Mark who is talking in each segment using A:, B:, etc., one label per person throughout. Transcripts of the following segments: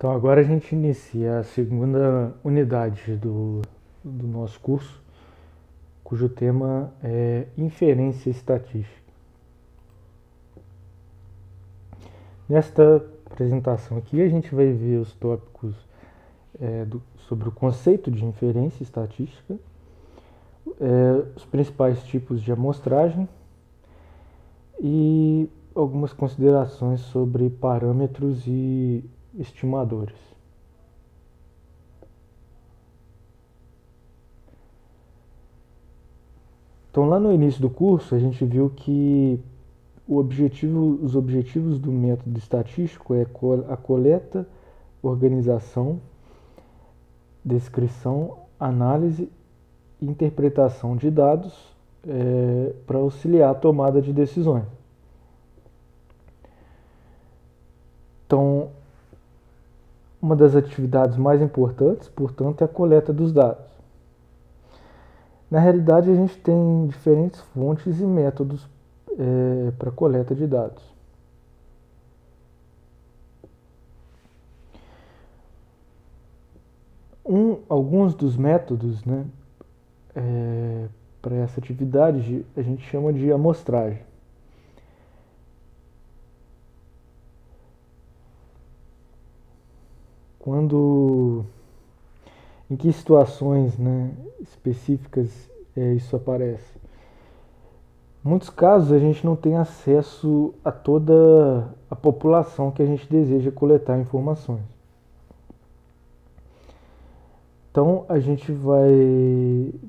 A: Então agora a gente inicia a segunda unidade do nosso curso, cujo tema é inferência estatística. Nesta apresentação aqui a gente vai ver os tópicos sobre o conceito de inferência estatística, os principais tipos de amostragem e algumas considerações sobre parâmetros e estimadores. Então, lá no início do curso, a gente viu que os objetivos do método estatístico é a coleta, organização, descrição, análise e interpretação de dados para auxiliar a tomada de decisões. Então, uma das atividades mais importantes, portanto, é a coleta dos dados. Na realidade, a gente tem diferentes fontes e métodos para coleta de dados. Alguns dos métodos, para essa atividade a gente chama de amostragem. Em que situações específicas isso aparece? Em muitos casos a gente não tem acesso a toda a população que a gente deseja coletar informações. Então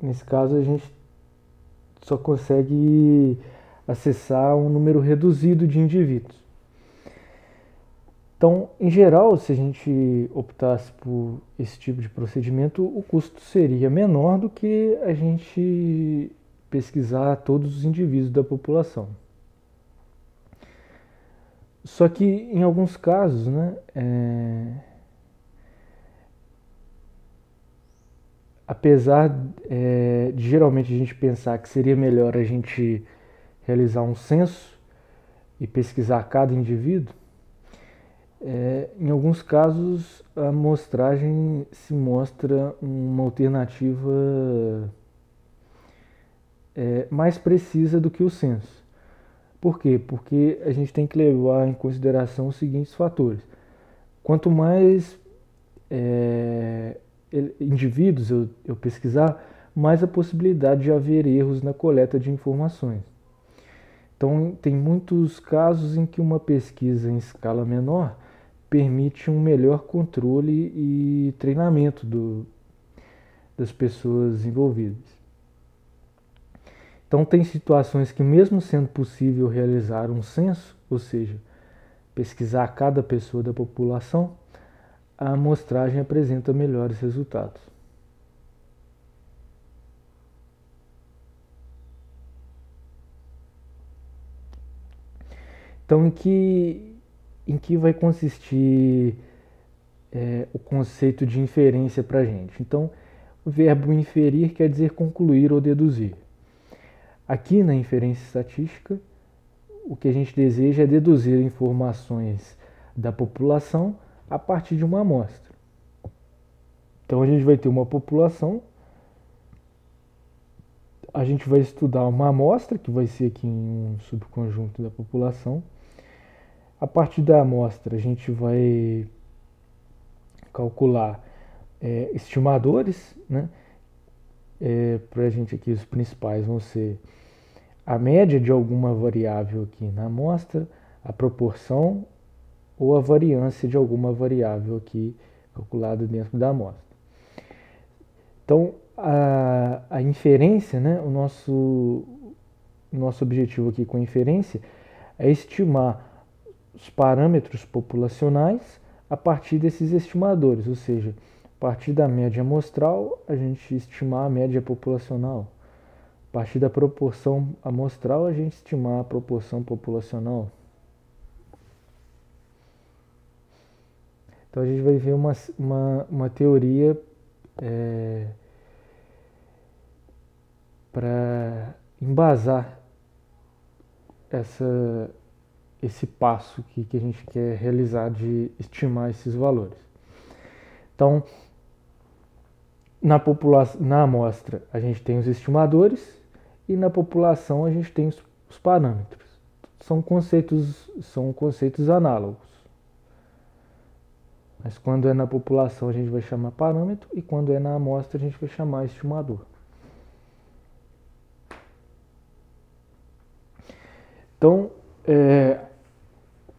A: nesse caso a gente só consegue acessar um número reduzido de indivíduos. Então, em geral, se a gente optasse por esse tipo de procedimento, o custo seria menor do que a gente pesquisar todos os indivíduos da população. Só que em alguns casos, apesar de geralmente a gente pensar que seria melhor a gente realizar um censo e pesquisar cada indivíduo, em alguns casos a amostragem se mostra uma alternativa mais precisa do que o censo. Por quê? Porque a gente tem que levar em consideração os seguintes fatores. Quanto mais indivíduos eu pesquisar, mais a possibilidade de haver erros na coleta de informações. Então, tem muitos casos em que uma pesquisa em escala menor permite um melhor controle e treinamento das pessoas envolvidas. Então, tem situações que, mesmo sendo possível realizar um censo, ou seja, pesquisar cada pessoa da população, a amostragem apresenta melhores resultados. Então, em que vai consistir o conceito de inferência para a gente? Então, o verbo inferir quer dizer concluir ou deduzir. Aqui na inferência estatística, o que a gente deseja é deduzir informações da população a partir de uma amostra. Então, a gente vai ter uma população, a gente vai estudar uma amostra, que vai ser aqui um subconjunto da população. A partir da amostra, a gente vai calcular estimadores, para a gente aqui os principais vão ser a média de alguma variável aqui na amostra, a proporção ou a variância de alguma variável aqui calculada dentro da amostra. Então, a inferência, o nosso objetivo aqui com a inferência é estimar os parâmetros populacionais a partir desses estimadores, ou seja, a partir da média amostral, a gente estimar a média populacional. A partir da proporção amostral, a gente estimar a proporção populacional. Então a gente vai ver uma teoria para embasar esse passo que a gente quer realizar de estimar esses valores. Então, na amostra a gente tem os estimadores e na população a gente tem os parâmetros. São conceitos análogos. Mas quando é na população a gente vai chamar parâmetro e quando é na amostra a gente vai chamar estimador. Então,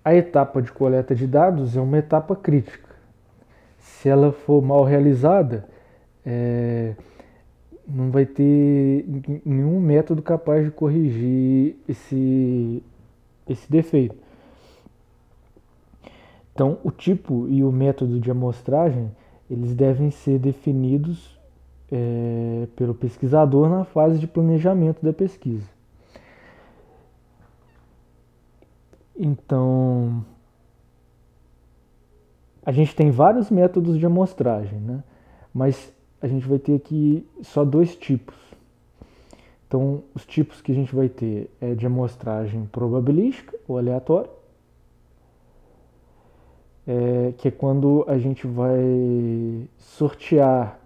A: a etapa de coleta de dados é uma etapa crítica. Se ela for mal realizada, não vai ter nenhum método capaz de corrigir esse defeito. Então, o tipo e o método de amostragem, eles devem ser definidos pelo pesquisador na fase de planejamento da pesquisa. Então, a gente tem vários métodos de amostragem, né? Mas a gente vai ter aqui só 2 tipos. Então, os tipos que a gente vai ter é de amostragem probabilística ou aleatória, que é quando a gente vai sortear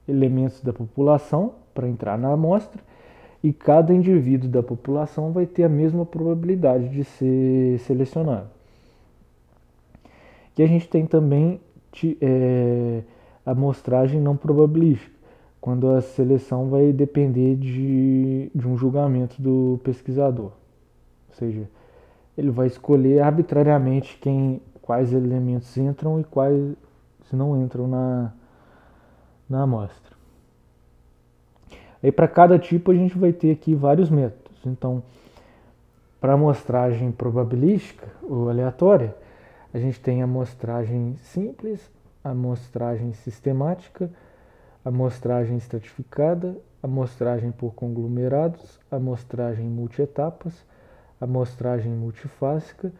A: elementos da população para entrar na amostra e cada indivíduo da população vai ter a mesma probabilidade de ser selecionado. E a gente tem também a amostragem não probabilística, quando a seleção vai depender de um julgamento do pesquisador. Ou seja, ele vai escolher arbitrariamente quais elementos entram e quais não entram na amostra. Aí para cada tipo a gente vai ter aqui vários métodos. Então, para amostragem probabilística ou aleatória, a gente tem a amostragem simples, a amostragem sistemática, a amostragem estratificada, a amostragem por conglomerados, a amostragem multietapas, a amostragem multifásica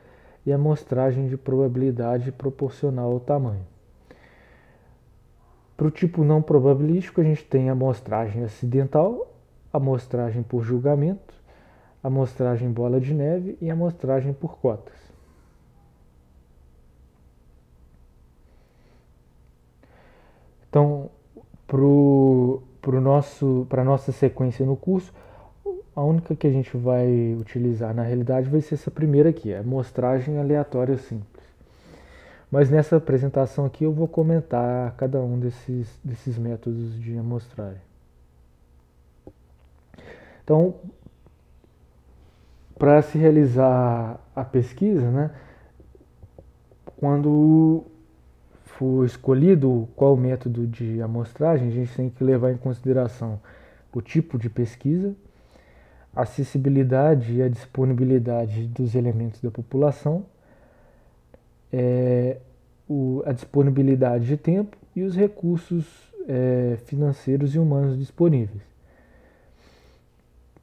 A: e a amostragem de probabilidade proporcional ao tamanho. Para o tipo não probabilístico, a gente tem a amostragem acidental, a amostragem por julgamento, a amostragem bola de neve e a amostragem por cotas. Então, para a nossa sequência no curso, a única que a gente vai utilizar na realidade vai ser essa primeira aqui, a amostragem aleatória simples. Mas nessa apresentação aqui eu vou comentar cada um desses métodos de amostragem. Então, para se realizar a pesquisa, né, quando for escolhido qual método de amostragem, a gente tem que levar em consideração o tipo de pesquisa, a acessibilidade e a disponibilidade dos elementos da população, a disponibilidade de tempo e os recursos financeiros e humanos disponíveis.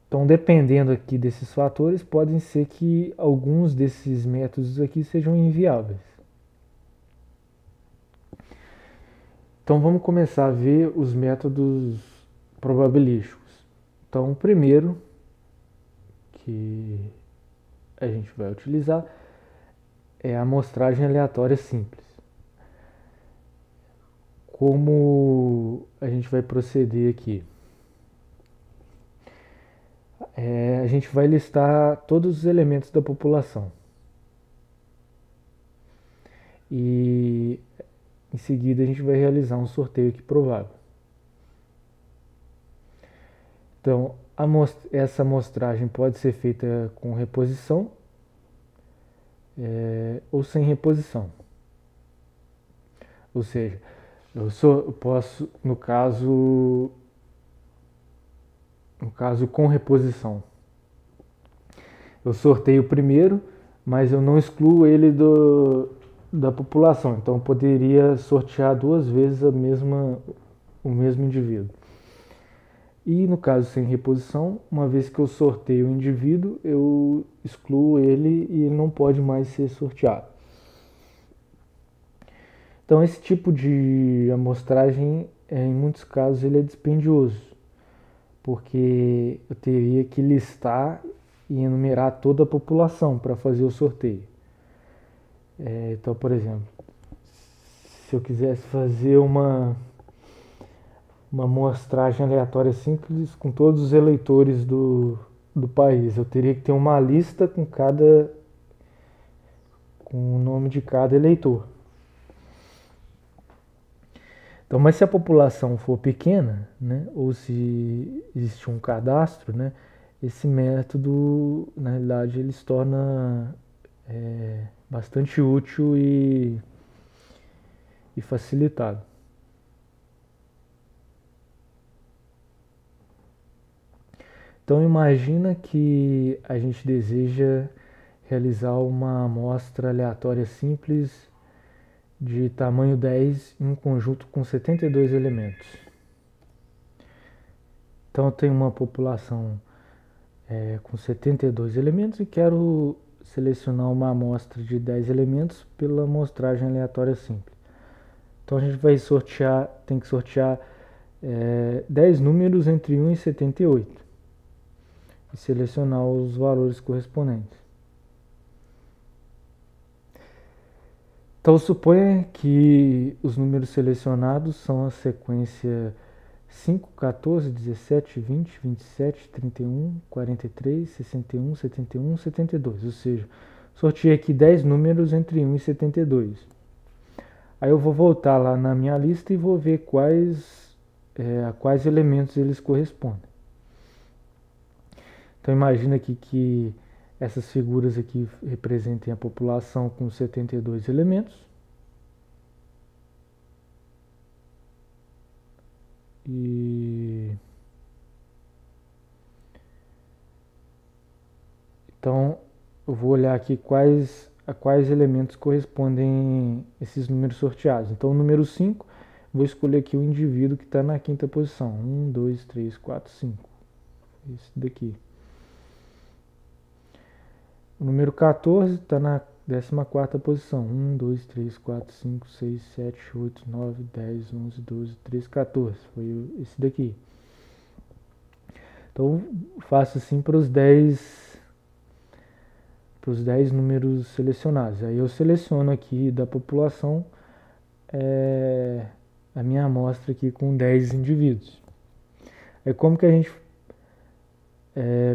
A: Então, dependendo aqui desses fatores, podem ser que alguns desses métodos aqui sejam inviáveis. Então, vamos começar a ver os métodos probabilísticos. Então, o primeiro que a gente vai utilizar é a amostragem aleatória simples. Como a gente vai proceder aqui? A gente vai listar todos os elementos da população. E em seguida a gente vai realizar um sorteio aqui provável. Então, essa amostragem pode ser feita com reposição ou sem reposição. Ou seja, eu posso, no caso com reposição, eu sorteio o primeiro, mas eu não excluo ele da população. Então eu poderia sortear 2 vezes o mesmo indivíduo. E no caso sem reposição, uma vez que eu sorteio o indivíduo, eu excluo ele e ele não pode mais ser sorteado. Então esse tipo de amostragem, em muitos casos, ele é dispendioso, porque eu teria que listar e enumerar toda a população para fazer o sorteio. Então, por exemplo, se eu quisesse fazer uma amostragem aleatória simples com todos os eleitores do país. Eu teria que ter uma lista com o nome de cada eleitor. Então, mas se a população for pequena, né, ou se existe um cadastro, né, esse método, na realidade, ele se torna bastante útil e facilitado. Então imagina que a gente deseja realizar uma amostra aleatória simples de tamanho 10 em um conjunto com 72 elementos. Então eu tenho uma população com 72 elementos e quero selecionar uma amostra de 10 elementos pela amostragem aleatória simples. Então a gente vai sortear, tem que sortear 10 números entre 1 e 78 e selecionar os valores correspondentes. Então suponha que os números selecionados são a sequência 5, 14, 17, 20, 27, 31, 43, 61, 71, 72. Ou seja, sorteei aqui 10 números entre 1 e 72. Aí eu vou voltar lá na minha lista e vou ver a quais elementos eles correspondem. Então imagina aqui que essas figuras aqui representem a população com 72 elementos. Então eu vou olhar aqui a quais elementos correspondem esses números sorteados. Então o número 5, vou escolher aqui o indivíduo que está na quinta posição. 1, 2, 3, 4, 5. Esse daqui. O número 14 está na 14ª posição. 1, 2, 3, 4, 5, 6, 7, 8, 9, 10, 11, 12, 13, 14. Foi esse daqui. Então, faço assim para os 10 números selecionados. Aí eu seleciono aqui da população a minha amostra aqui com 10 indivíduos. Aí como que a gente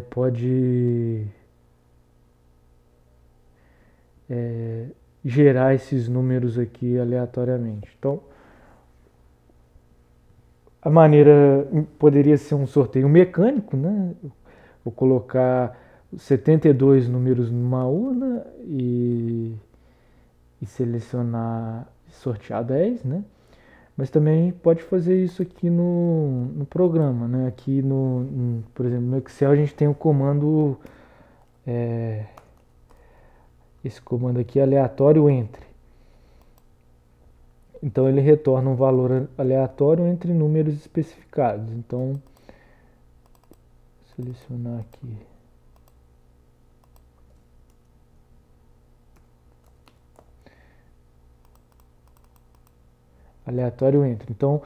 A: pode gerar esses números aqui aleatoriamente? Então, a maneira poderia ser um sorteio mecânico, né? Vou colocar 72 números numa urna e selecionar, sortear 10, né? Mas também pode fazer isso aqui no programa, né? Aqui por exemplo, no Excel a gente tem o comando, esse comando aqui, aleatório entre. Então ele retorna um valor aleatório entre números especificados. Então, vou selecionar aqui. Aleatório entre. Então,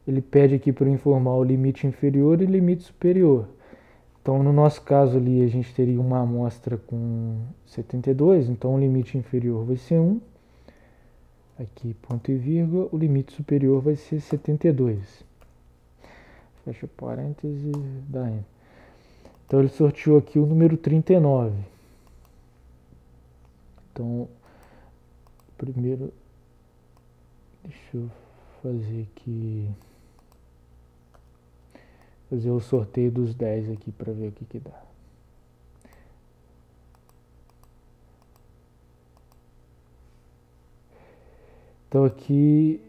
A: ele pede aqui para eu informar o limite inferior e limite superior. Então, no nosso caso ali, a gente teria uma amostra com 72, então o limite inferior vai ser 1. Aqui, ponto e vírgula, o limite superior vai ser 72. Fecha parênteses, dá Enter. Então, ele sorteou aqui o número 39. Então, primeiro, deixa eu fazer aqui, fazer o sorteio dos 10 aqui para ver o que dá. Então aqui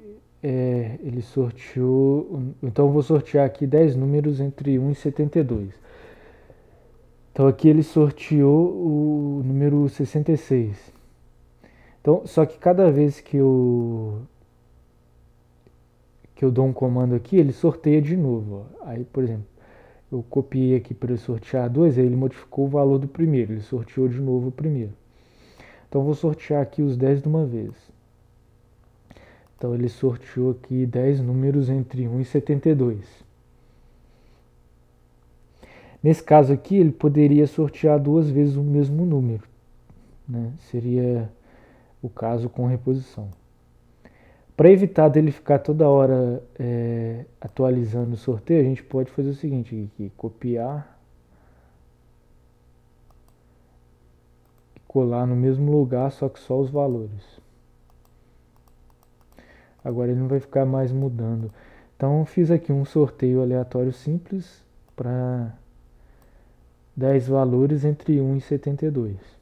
A: ele sorteou, então eu vou sortear aqui 10 números entre 1 e 72. Então aqui ele sorteou o número 66. Então, só que cada vez que eu dou um comando aqui, ele sorteia de novo. Ó. Aí, por exemplo, eu copiei aqui para sortear 2, aí ele modificou o valor do primeiro, ele sorteou de novo o primeiro. Então eu vou sortear aqui os 10 de uma vez. Então ele sorteou aqui 10 números entre 1 e 72. Nesse caso aqui, ele poderia sortear 2 vezes o mesmo número, né? Seria o caso com reposição. Para evitar dele ficar toda hora atualizando o sorteio, a gente pode fazer o seguinte aqui, copiar e colar no mesmo lugar, só que só os valores. Agora ele não vai ficar mais mudando. Então fiz aqui um sorteio aleatório simples para 10 valores entre 1 e 72.